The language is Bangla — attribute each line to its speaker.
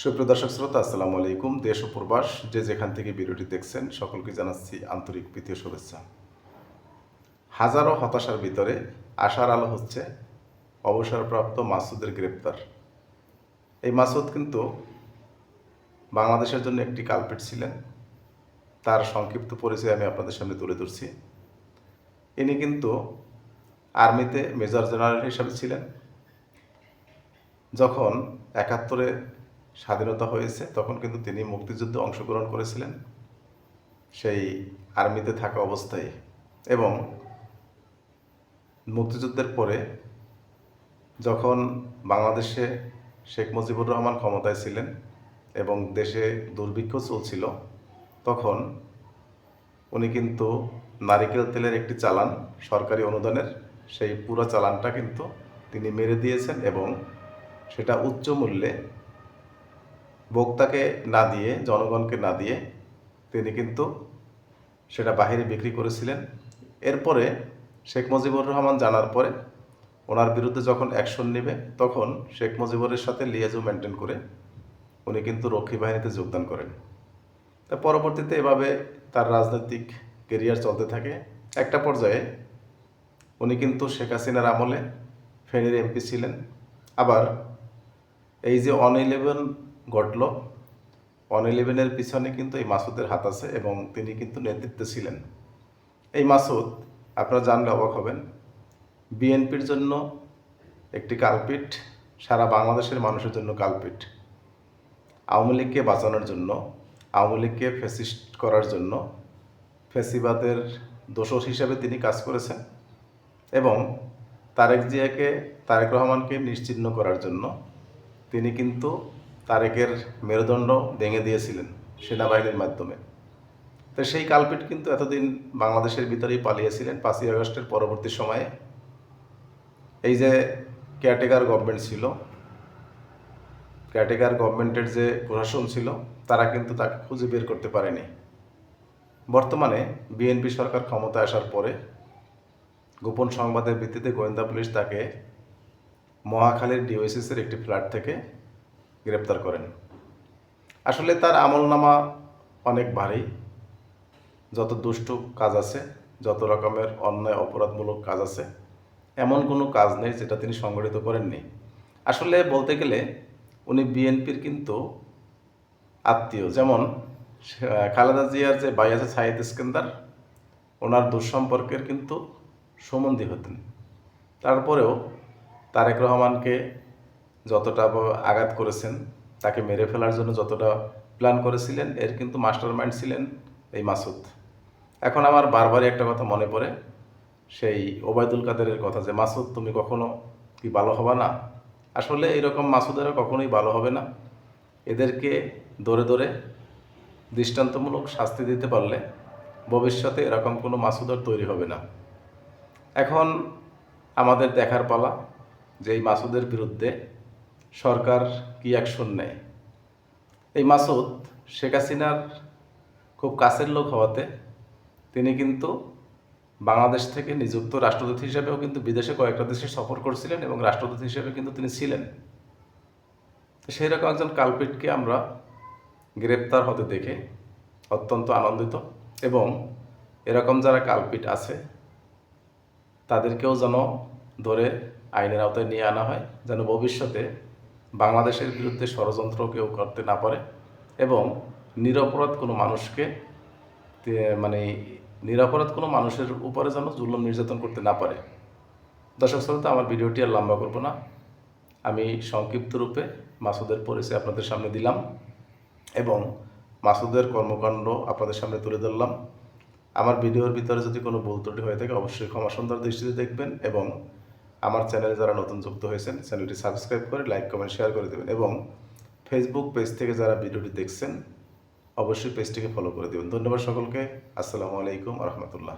Speaker 1: সুপ্রিয় দর্শক শ্রোতা, আসসালামু আলাইকুম। দেশ ও প্রবাস যে যেখান থেকে ভিডিওটি দেখছেন সকলকে জানাচ্ছি আন্তরিক প্রীতি ও শুভেচ্ছা। হাজারো হতাশার ভিতরে আশার আলো হচ্ছে অবসরপ্রাপ্ত মাসুদের গ্রেপ্তার। এই মাসুদ কিন্তু বাংলাদেশের জন্য একটি কালপিট ছিলেন। তার সংক্ষিপ্ত পরিচয় আমি আপনাদের সামনে তুলে ধরছি। ইনি কিন্তু আর্মিতে মেজর জেনারেল হিসাবে ছিলেন। যখন ৭১-এ স্বাধীনতা হয়েছে তখন কিন্তু তিনি মুক্তিযুদ্ধে অংশগ্রহণ করেছিলেন সেই আর্মিতে থাকা অবস্থায়, এবং মুক্তিযুদ্ধের পরে যখন বাংলাদেশে শেখ মুজিবুর রহমান ক্ষমতায় ছিলেন এবং দেশে দুর্ভিক্ষ চলছিল, তখন উনি কিন্তু নারিকেল তেলের একটি চালান সরকারি অনুদানের সেই পুরো চালানটা কিন্তু তিনি মেরে দিয়েছেন এবং সেটা উচ্চ মূল্যে ভোক্তাকে না দিয়ে, জনগণকে না দিয়ে তিনি কিন্তু সেটা বাহিরে বিক্রি করেছিলেন। এরপরে শেখ মুজিবুর রহমান জানার পরে ওনার বিরুদ্ধে যখন অ্যাকশন নেবে তখন শেখ মুজিবুরের সাথে লিয়াজু মেনটেন করে উনি কিন্তু রক্ষী বাহিনীতে যোগদান করেন। তা পরবর্তীতে এভাবে তার রাজনৈতিক কেরিয়ার চলতে থাকে। একটা পর্যায়ে উনি কিন্তু শেখ হাসিনার আমলে ফেনীর এমপি ছিলেন। আবার এই যে 111 ঘটল, 111-এর পিছনে কিন্তু এই মাসুদের হাত আছে এবং তিনি কিন্তু নেতৃত্বে ছিলেন। এই মাসুদ আপনারা জানলে অবাক হবেন, বিএনপির জন্য একটি কালপিট, সারা বাংলাদেশের মানুষের জন্য কালপিট। আওয়ামী লীগকে বাঁচানোর জন্য, আওয়ামী লীগকে ফ্যাসিস্ট করার জন্য, ফ্যাসিবাদের দোসর হিসাবে তিনি কাজ করেছেন এবং তারেক রহমানকে নিশ্চিহ্ন করার জন্য তিনি কিন্তু তারেকের মেরুদণ্ড ভেঙে দিয়েছিলেন সেনাবাহিনীর মাধ্যমে। তো সেই কালপিট কিন্তু এতদিন বাংলাদেশের ভিতরেই পালিয়েছিলেন। 5ই আগস্টের পরবর্তী সময়ে এই যে কেয়ারটেকার গভর্নমেন্ট ছিল, কেয়ারটেকার গভর্নমেন্টের যে প্রশাসন ছিল, তারা কিন্তু তাকে খুঁজে বের করতে পারেনি। বর্তমানে বিএনপি সরকার ক্ষমতায় আসার পরে গোপন সংবাদের ভিত্তিতে গোয়েন্দা পুলিশ তাকে মহাখালীর ডিওএসএসের একটি ফ্ল্যাট থেকে গ্রেপ্তার করেন। আসলে তার আমলনামা অনেক ভারী। যত দুষ্টু কাজ আছে, যত রকমের অন্যায় অপরাধমূলক কাজ আছে, এমন কোনো কাজ নেই যেটা তিনি সংগঠিত করেননি। আসলে বলতে গেলে উনি বিএনপির কিন্তু আত্মীয়। যেমন খালেদা জিয়ার যে ভাই আছে সাইদ ইস্কেন্দার, ওনার দুঃসম্পর্কের কিন্তু সম্বন্ধী হতেন। তারপরেও তারেক রহমানকে যতটা আঘাত করেছেন, তাকে মেরে ফেলার জন্য যতটা প্ল্যান করেছিলেন, এর কিন্তু মাস্টার মাইন্ড ছিলেন এই মাসুদ। এখন আমার বারবারই একটা কথা মনে পড়ে, সেই ওবায়দুল কাদেরের কথা, যে মাসুদ তুমি কখনো কি ভালো হবে না। আসলে এরকম মাসুদেরা কখনোই ভালো হবে না। এদেরকে ধরে ধরে দৃষ্টান্তমূলক শাস্তি দিতে পারলে ভবিষ্যতে এরকম কোনো মাসুদ আর তৈরি হবে না। এখন আমাদের দেখার পালা যে এই মাসুদের বিরুদ্ধে সরকার কি অ্যাকশন নেয়। এই মাসুদ শেখ হাসিনার খুব কাছের লোক হওয়াতে তিনি কিন্তু বাংলাদেশ থেকে নিযুক্ত রাষ্ট্রদূত হিসেবেও কিন্তু বিদেশে কয়েকটা দেশে সফর করছিলেন এবং রাষ্ট্রদূত হিসেবে কিন্তু তিনি ছিলেন। সেই রকম একজন কালপিটকে আমরা গ্রেপ্তার হতে দেখে অত্যন্ত আনন্দিত, এবং এরকম যারা কালপিট আছে তাদেরকেও যেন ধরে আইনের আওতায় নিয়ে আনা হয়, যেন ভবিষ্যতে বাংলাদেশের বিরুদ্ধে ষড়যন্ত্র কেউ করতে না পারে এবং নিরপরাধ কোনো মানুষকে নিরপরাধ কোনো মানুষের উপরে যেন জুলুম নির্যাতন করতে না পারে। দর্শক শ্রোতা, আমার ভিডিওটি আর লম্বা করব না। আমি সংক্ষিপ্ত রূপে মাসুদের পরিচয় আপনাদের সামনে দিলাম এবং মাসুদের কর্মকাণ্ড আপনাদের সামনে তুলে ধরলাম। আমার ভিডিওর ভিতরে যদি কোনো ভুল ত্রুটি হয়ে থাকে অবশ্যই ক্ষমা সুন্দর দৃষ্টিতে দেখবেন, এবং আমার চ্যানেলে যারা নতুন যুক্ত হয়েছেন চ্যানেলটি সাবস্ক্রাইব করে লাইক কমেন্ট শেয়ার করে দেবেন, এবং ফেসবুক পেজ থেকে যারা ভিডিওটি দেখছেন অবশ্যই পেজটিকে ফলো করে দেবেন। ধন্যবাদ সকলকে। আসসালামু আলাইকুম রহমতুল্লাহ।